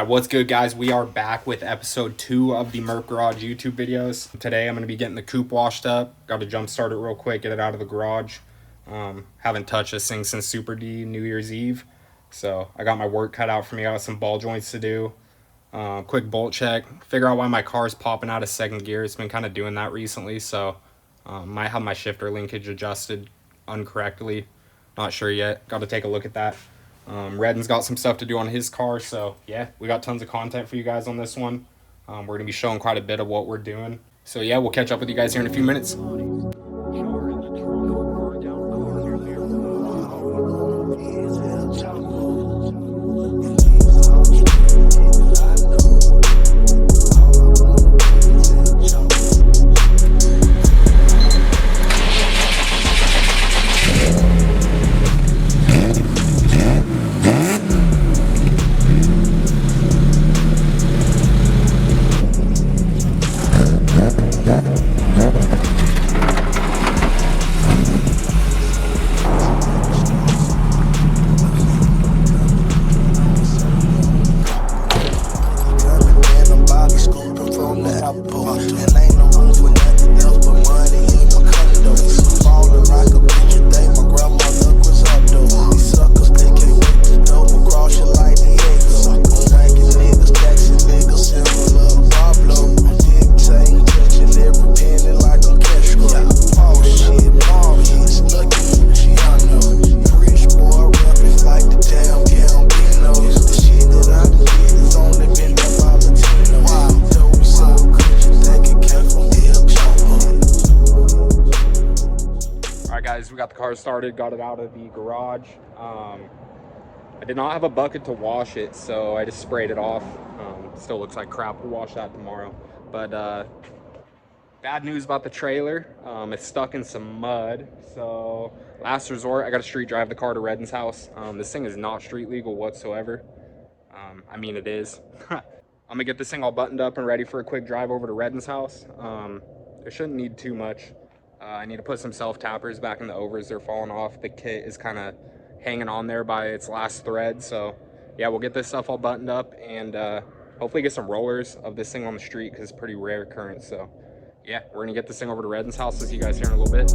Alright, what's good, guys? We are back with episode 2 of the Murp Garage YouTube videos. Today I'm going to be getting the coupe washed up. Got to jump start it real quick, get it out of the garage. Haven't touched this thing since Super D New Year's Eve. So I got my work cut out for me. I got some ball joints to do. Quick bolt check. Figure out why my car's popping out of second gear. It's been kind of doing that recently. So might have my shifter linkage adjusted incorrectly. Not sure yet. Got to take a look at that. Reddens got some stuff to do on his car, so yeah, we got tons of content for you guys on this one. We're going to be showing quite a bit of what we're doing. So yeah, we'll catch up with you guys here in a few minutes. We got the car started, got it out of the garage. I did not have a bucket to wash it, so I just sprayed it off. Still looks like crap. We'll wash that tomorrow. But bad news about the trailer. It's stuck in some mud. So last resort, I got to street drive the car to Reddens' house. This thing is not street legal whatsoever. I mean, it is. I'm gonna get this thing all buttoned up and ready for a quick drive over to Reddens' house. It shouldn't need too much. I need to put some self-tappers back in the overs. They're falling off. The kit is kind of hanging on there by its last thread. So yeah, we'll get this stuff all buttoned up and hopefully get some rollers of this thing on the street because it's pretty rare current. So yeah, we're gonna get this thing over to Reddens' house. I'll see you guys here in a little bit.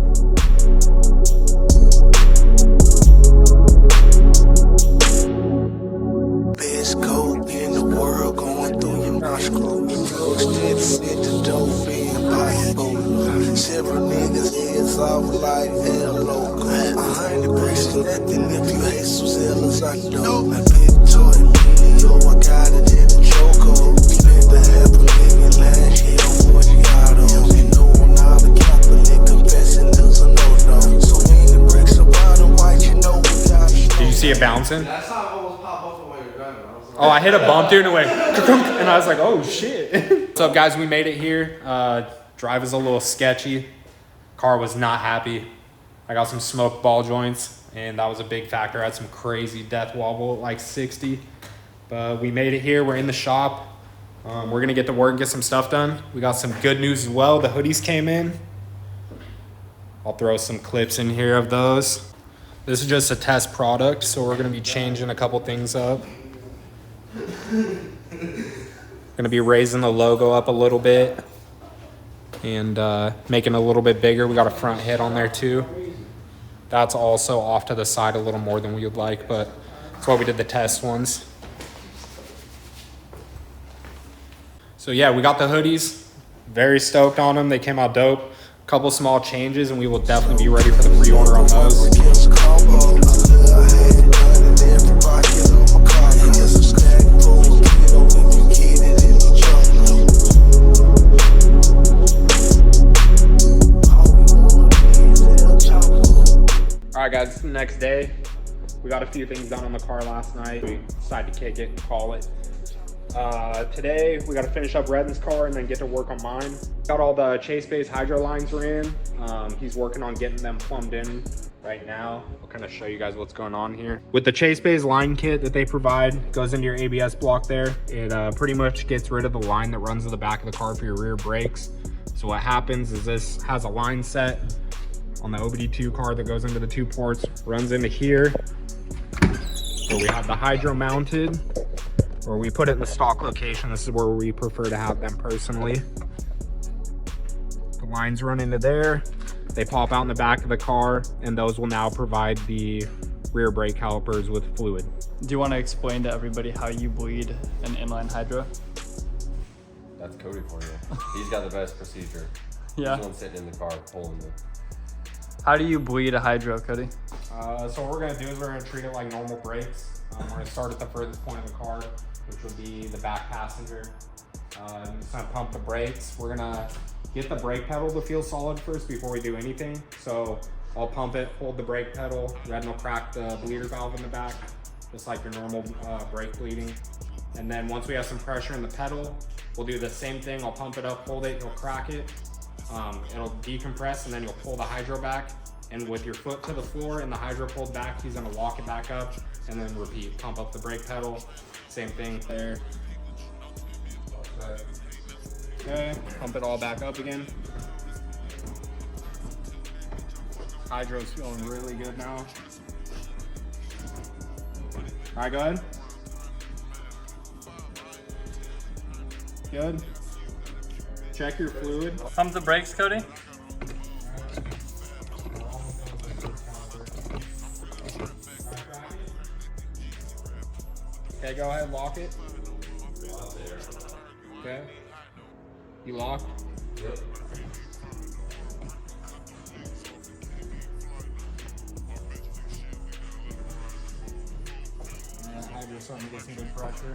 Best coat in the world going through your nostrils. Drugs that the dope being bipolar. Several niggas heads off like El Loco. 100 bricks is nothing if you hate some zealous. I know. I picked toy Leo, I got it in the choco. Spent the $500,000 last year on Forgiato. You know I'm not a Catholic, confessing there's a no-no. So when the bricks are brown and white, you know we got it. Did you see it bouncing? That's how I almost popped off while you're driving. Oh, I hit a bump, dude, and it went, and I was like, oh shit. What's up, guys? We made it here. Drive is a little sketchy. Car was not happy. I got some smoked ball joints, and that was a big factor. I had some crazy death wobble at like 60. But we made it here. We're in the shop. We're going to get to work and get some stuff done. We got some good news as well. The hoodies came in. I'll throw some clips in here of those. This is just a test product, so we're going to be changing a couple things up. Going to be raising the logo up a little bit and making it a little bit bigger. We got a front hit on there too. That's also off to the side a little more than we would like, but that's why we did the test ones. So yeah, we got the hoodies. Very stoked on them. They came out dope. A couple small changes and we will definitely be ready for the pre-order on those. Alright guys, it's the next day. We got a few things done on the car last night. We decided to kick it and call it. Today, we got to finish up Reddens' car and then get to work on mine. Got all the chase base hydro lines are in. He's working on getting them plumbed in right now. I'll kind of show you guys what's going on here. With the chase base line kit that they provide, goes into your ABS block there. It pretty much gets rid of the line that runs to the back of the car for your rear brakes. So what happens is this has a line set on the OBD2 car that goes into the 2 ports, runs into here. So we have the hydro mounted. or we put it in the stock location. This is where we prefer to have them personally. The lines run into there. They pop out in the back of the car, and those will now provide the rear brake calipers with fluid. Do you want to explain to everybody how you bleed an inline hydro? That's Cody for you. He's got the best procedure. Yeah. He's the one sitting in the car pulling the... How do you bleed a hydro, Cody? So what we're gonna do is we're gonna treat it like normal brakes. We're gonna start at the furthest point of the car, which would be the back passenger. I'm just gonna pump the brakes. We're gonna get the brake pedal to feel solid first before we do anything. So I'll pump it, hold the brake pedal. Redden will crack the bleeder valve in the back, just like your normal brake bleeding. And then once we have some pressure in the pedal, we'll do the same thing. I'll pump it up, hold it, he'll crack it. It'll decompress, and then you'll pull the hydro back. And with your foot to the floor and the hydro pulled back, he's gonna lock it back up, and then repeat. Pump up the brake pedal, same thing there. Okay, pump it all back up again. Hydro's feeling really good now. All right, go ahead. Good. Check your fluid. Pump the brakes, Cody. Okay, go ahead, lock it. Okay. You locked? Yep. Hydro's starting to get some good pressure.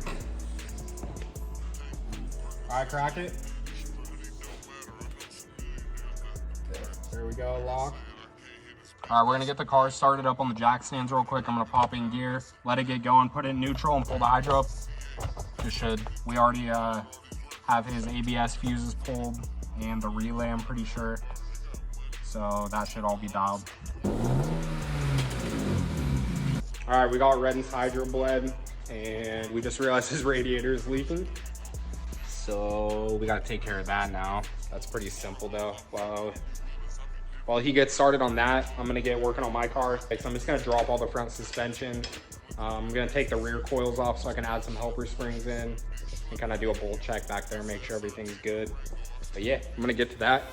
All right, crack it. There we go, lock. All right, we're gonna get the car started up on the jack stands real quick. I'm gonna pop in gear, let it get going, put it in neutral, and pull the hydro up. Just should. We already have his ABS fuses pulled and the relay, I'm pretty sure. So that should all be dialed. All right, we got Reddens hydro bled, and we just realized his radiator is leaking. So we gotta take care of that now. That's pretty simple though. While he gets started on that, I'm gonna get working on my car. So I'm just gonna drop all the front suspension. I'm gonna take the rear coils off so I can add some helper springs in and kind of do a bolt check back there, make sure everything's good. But yeah, I'm gonna get to that.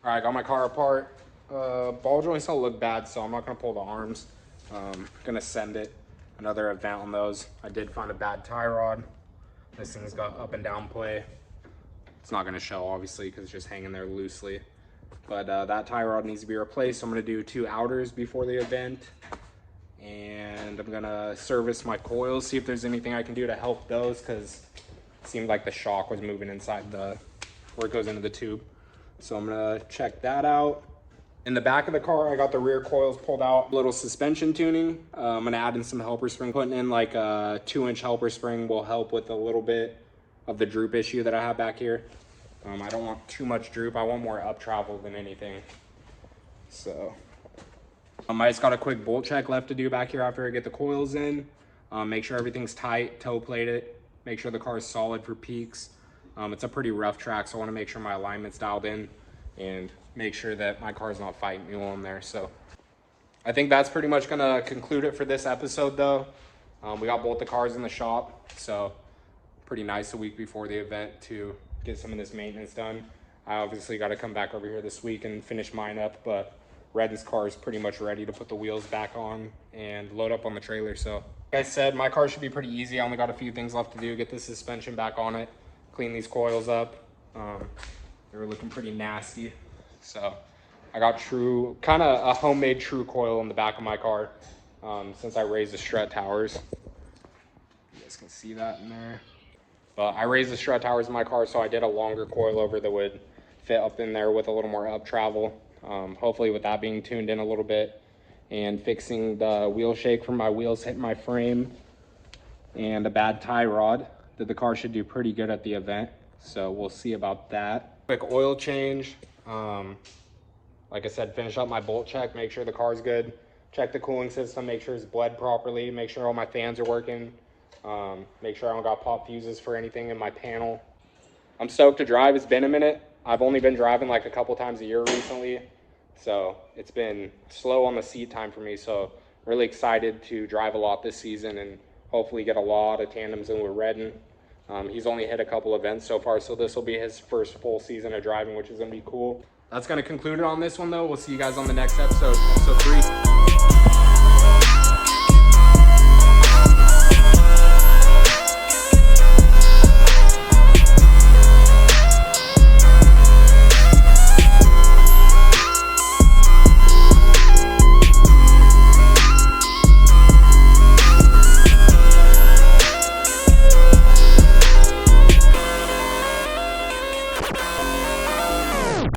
All right, got my car apart. Ball joints don't look bad, so I'm not gonna pull the arms. Gonna send it another event on those. I did find a bad tie rod. This thing's got up and down play. It's not gonna show obviously because it's just hanging there loosely. But that tie rod needs to be replaced. So I'm gonna do 2 outers before the event. And I'm gonna service my coils, see if there's anything I can do to help those, because it seemed like the shock was moving inside where it goes into the tube. So I'm gonna check that out. In the back of the car, I got the rear coils pulled out. Little suspension tuning. I'm gonna add in some helper spring. Putting in like a 2-inch helper spring will help with a little bit of the droop issue that I have back here. I don't want too much droop. I want more up travel than anything. So I just got a quick bolt check left to do back here after I get the coils in. Make sure everything's tight, toe plate it. Make sure the car is solid for peaks. It's a pretty rough track, so I want to make sure my alignment's dialed in and make sure that my car's not fighting me while I'm there. So I think that's pretty much gonna conclude it for this episode though. We got both the cars in the shop, so pretty nice a week before the event to get some of this maintenance done. I obviously got to come back over here this week and finish mine up, but Redden's car is pretty much ready to put the wheels back on and load up on the trailer. So like I said, my car should be pretty easy. I only got a few things left to do. Get the suspension back on it, clean these coils up. They were looking pretty nasty. So I got true, kind of a homemade true coil in the back of my car since I raised the strut towers. You guys can see that in there. But I raised the strut towers in my car, so I did a longer coilover that would fit up in there with a little more up travel. Hopefully with that being tuned in a little bit and fixing the wheel shake from my wheels hitting my frame and a bad tie rod, that the car should do pretty good at the event. So we'll see about that. Quick oil change. Like I said, finish up my bolt check, make sure the car's good. Check the cooling system, make sure it's bled properly, make sure all my fans are working. Make sure I don't got pop fuses for anything in my panel. I'm stoked to drive. It's been a minute. I've only been driving like a couple times a year recently. So it's been slow on the seat time for me. So really excited to drive a lot this season and hopefully get a lot of tandems in with Redden. He's only hit a couple events so far, so this will be his first full season of driving, which is going to be cool. That's going to conclude it on this one, though. We'll see you guys on the next episode, episode 3.